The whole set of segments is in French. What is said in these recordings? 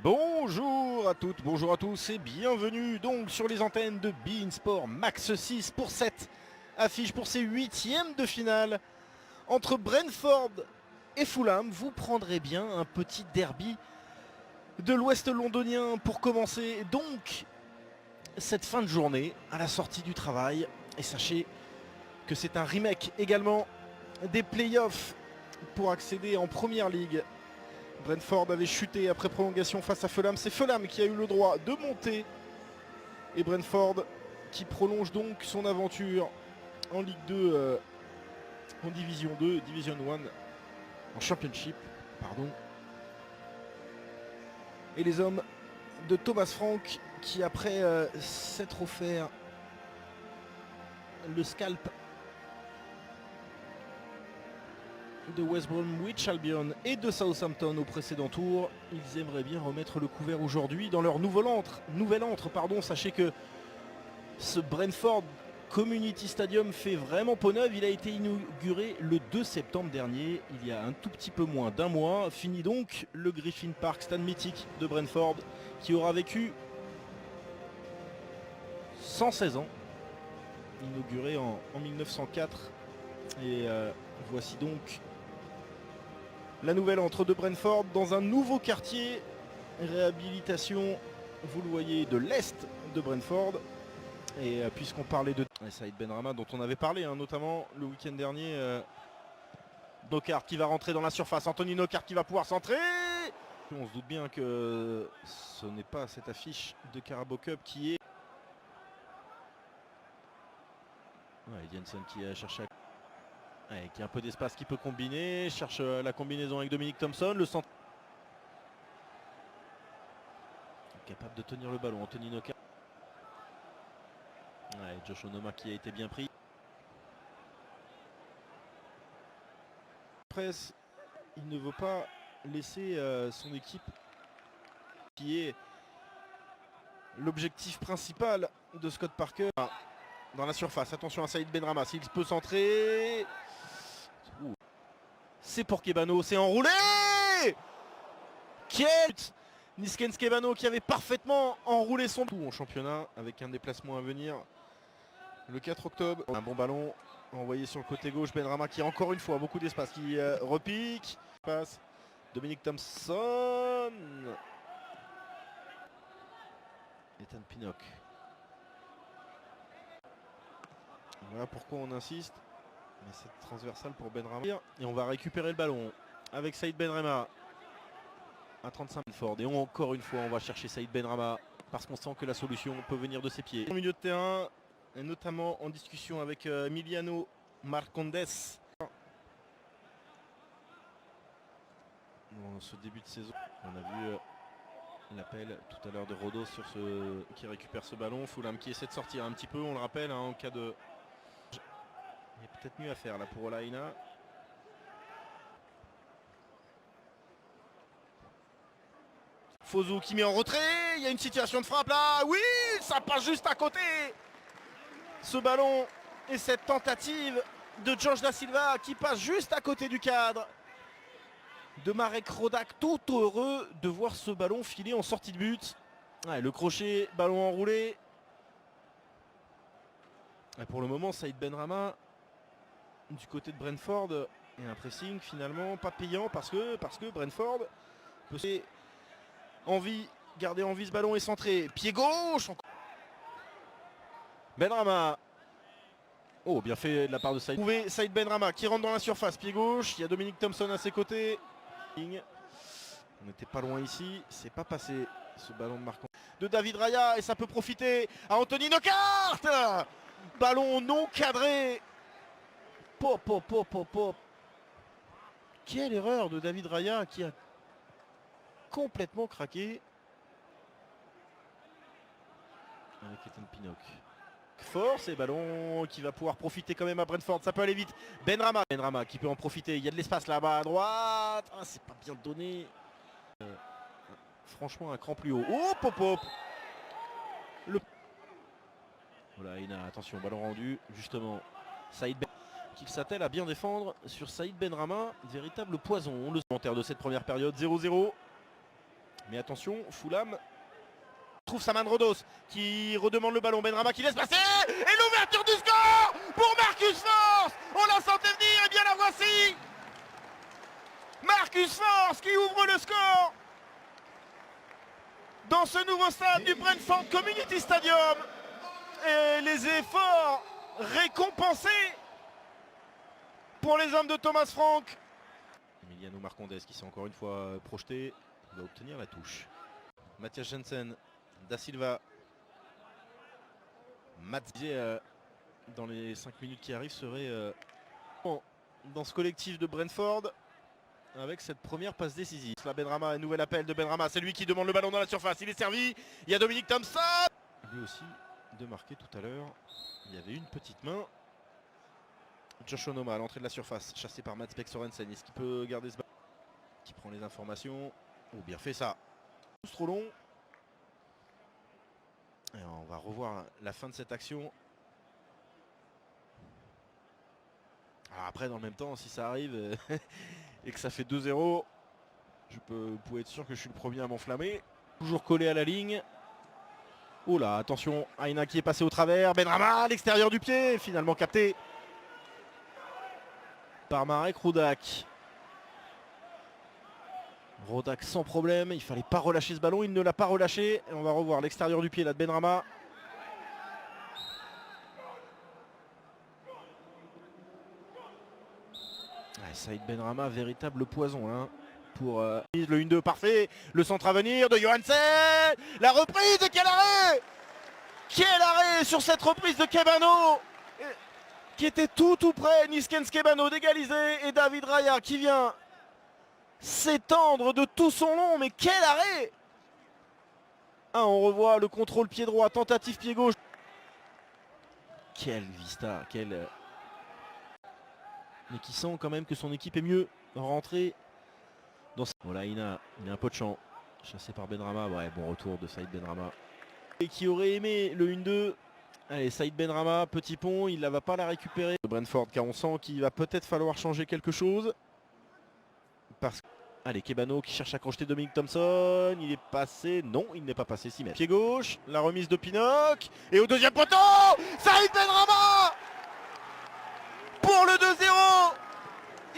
Bonjour à toutes, bonjour à tous et bienvenue donc sur les antennes de beIN Sport Max 6 pour cette affiche pour ces huitièmes de finale entre Brentford et Fulham. Vous prendrez bien un petit derby de l'ouest londonien pour commencer donc cette fin de journée à la sortie du travail. Et sachez que c'est un remake également des playoffs pour accéder en Première Ligue. Brentford avait chuté après prolongation face à Fulham. C'est Fulham qui a eu le droit de monter. Et Brentford qui prolonge donc son aventure en Ligue 2, en Division 2, Division 1, en Championship, pardon. Et les hommes de Thomas Frank qui, après s'être offert le scalp de West Bromwich Albion et de Southampton au précédent tour, ils aimeraient bien remettre le couvert aujourd'hui dans leur nouvel antre. Sachez que ce Brentford Community Stadium fait vraiment peau neuve. Il a été inauguré le 2 septembre dernier, il y a un tout petit peu moins d'un mois. Fini donc le Griffin Park, stade mythique de Brentford, qui aura vécu 116 ans, inauguré en 1904. Et voici donc la nouvelle entre de Brentford dans un nouveau quartier. Réhabilitation, vous le voyez, de l'est de Brentford. Et puisqu'on parlait de Saïd Benrahma, dont on avait parlé notamment le week-end dernier, Knockaert qui va rentrer dans la surface, Anthony Knockaert qui va pouvoir centrer. On se doute bien que ce n'est pas cette affiche de Carabao Cup qui est... Jensen qui a cherché qui a un peu d'espace, qui peut combiner, cherche la combinaison avec Dominic Thompson, le centre capable de tenir le ballon, Anthony Knockaert. Josh Onoma qui a été bien pris. Presse, il ne veut pas laisser son équipe, qui est l'objectif principal de Scott Parker, dans la surface. Attention à Saïd Benrahma, s'il peut centrer. C'est pour Kebano, c'est enroulé. Quel Niskens Kebano qui avait parfaitement enroulé son tout en championnat avec un déplacement à venir le 4 octobre. Un bon ballon envoyé sur le côté gauche. Benrahma qui a encore une fois beaucoup d'espace, qui repique. Passe Dominic Thompson. Ethan Pinnock. Voilà pourquoi on insiste. Mais c'est transversal pour Benrahma. Et on va récupérer le ballon avec Saïd Benrahma à 35 Ford. Et encore une fois, on va chercher Saïd Benrahma parce qu'on sent que la solution peut venir de ses pieds. Au milieu de terrain, et notamment en discussion avec Emiliano Marcondes. Dans ce début de saison, on a vu l'appel tout à l'heure de Rodo sur qui récupère ce ballon. Fulham qui essaie de sortir un petit peu, on le rappelle, en cas de... Il y a peut-être mieux à faire là pour Olaïna. Fosu qui met en retrait, il y a une situation de frappe là, oui, ça passe juste à côté. Ce ballon et cette tentative de George Da Silva qui passe juste à côté du cadre de Marek Rodak, tout heureux de voir ce ballon filer en sortie de but. Le crochet, ballon enroulé. Et pour le moment, Saïd Benrahma du côté de Brentford et un pressing finalement pas payant parce que Brentford peut garder en vie ce ballon et centrer. Pied gauche. Benrahma. Oh, bien fait de la part de Saïd. Saïd Benrahma qui rentre dans la surface. Pied gauche. Il y a Dominic Thompson à ses côtés. On n'était pas loin ici. C'est pas passé ce ballon de Marc de David Raya. Et ça peut profiter à Anthony Knockaert. Ballon non cadré. Pop, pop, pop, pop, pop. Quelle erreur de David Raya qui a complètement craqué. Avec Ethan Pinnock. Force et ballon qui va pouvoir profiter quand même à Brentford. Ça peut aller vite. Benrahma qui peut en profiter. Il y a de l'espace là-bas à droite. Ah, c'est pas bien donné. Franchement, un cran plus haut. Oh, pop, pop. Voilà, Ina, attention, ballon rendu. Justement, Saïd Ben qu'il s'attelle à bien défendre sur Saïd Benrahma. Véritable poison. Le commentaire de cette première période. 0-0. Mais attention, Fulham trouve sa main de Rodos qui redemande le ballon. Benrahma qui laisse passer. Et l'ouverture du score pour Marcus Forss. On la sentait venir et bien la voici. Marcus Forss qui ouvre le score dans ce nouveau stade du Brentford Community Stadium. Et les efforts récompensés pour les hommes de Thomas Frank. Emiliano Marcondes qui s'est encore une fois projeté, va obtenir la touche. Matthias Jensen, Da Silva. Mathieu dans les 5 minutes qui arrivent serait dans ce collectif de Brentford avec cette première passe décisive. La Benrahma, un nouvel appel de Benrahma, c'est lui qui demande le ballon dans la surface, il est servi, il y a Dominic Thompson. Lui aussi de marquer tout à l'heure, il y avait une petite main. Josh Onoma à l'entrée de la surface, chassé par Mats Beck Sorensen. Est-ce qu'il peut garder ce ballon? Qui prend les informations. Oh, bien fait ça. Trop long. Et on va revoir la fin de cette action. Alors après, dans le même temps, si ça arrive et que ça fait 2-0, vous pouvez être sûr que je suis le premier à m'enflammer. Toujours collé à la ligne. Oh là, attention, Aina qui est passé au travers. Benrahma à l'extérieur du pied, finalement capté par Marek Rodak. Rodak sans problème, il fallait pas relâcher ce ballon, il ne l'a pas relâché. Et on va revoir l'extérieur du pied là de Benrahma. Saïd Benrahma, véritable poison hein, pour le 1-2 parfait. Le centre à venir de Johansen. La reprise de quel arrêt! Quel arrêt sur cette reprise de Kebano qui était tout près. Niskens Kebano d'égaliser et David Raya qui vient s'étendre de tout son long. Mais quel arrêt! On revoit le contrôle pied droit, tentative pied gauche. Quel vista, quel... Mais qui sent quand même que son équipe est mieux rentrée dans... Voilà, il a un peu de champ. Chassé par Benrahma, ouais, bon retour de Saïd Benrahma. Et qui aurait aimé le 1-2. Allez, Saïd Benrahma, petit pont, il ne va pas la récupérer. Brentford, car on sent qu'il va peut-être falloir changer quelque chose. Parce que... Allez, Kebano qui cherche à crocheter Dominic Thompson. Il est passé. Non, il n'est pas passé 6 mètres. Pied gauche, la remise de Pinnock. Et au deuxième poteau, Saïd Benrahma pour le 2-0.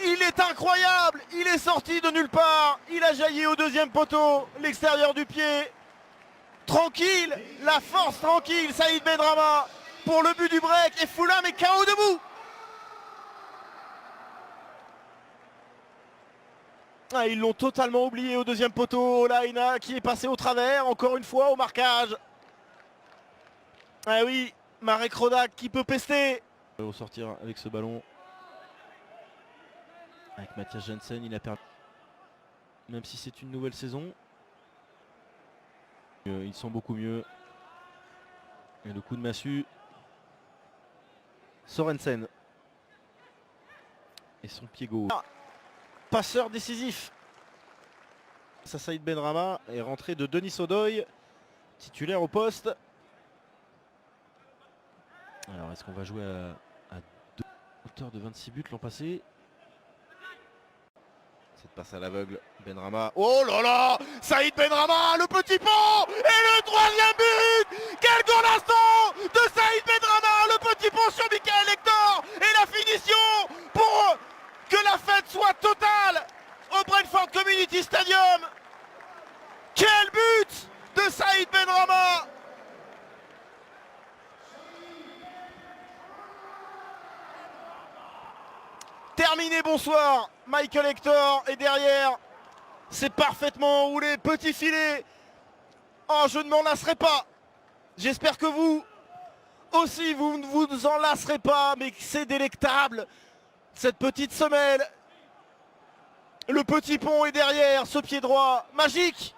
Il est incroyable. Il est sorti de nulle part. Il a jailli au deuxième poteau. L'extérieur du pied. Tranquille, la force tranquille, Saïd Benrahma pour le but du break et Fulham est KO debout. Ils l'ont totalement oublié au deuxième poteau. Laina qui est passé au travers, encore une fois au marquage. Ah oui, Marek Rodak qui peut pester. Il va sortir avec ce ballon. Avec Matthias Jensen, il a perdu. Même si c'est une nouvelle saison. Ils sont beaucoup mieux. Et le coup de massue. Sorensen. Et son pied gauche. Passeur décisif. Saïd Benrahma est rentré de Denis Odoi, titulaire au poste. Alors est-ce qu'on va jouer à 2 auteurs de 26 buts l'an passé? Cette passe à l'aveugle, Benrahma. Oh là là, Saïd Benrahma, le petit pont et le 3e but. Quel goal instant de Saïd Benrahma, le petit pont sur Michael Hector et la finition pour que la fête soit totale au Brentford Community Stadium. Quel but de Saïd Benrahma. Terminé, bonsoir. Michael Hector est derrière. C'est parfaitement roulé, petit filet. Oh, je ne m'en lasserai pas. J'espère que vous aussi, vous ne vous en lasserez pas. Mais c'est délectable. Cette petite semelle. Le petit pont est derrière, ce pied droit. Magique.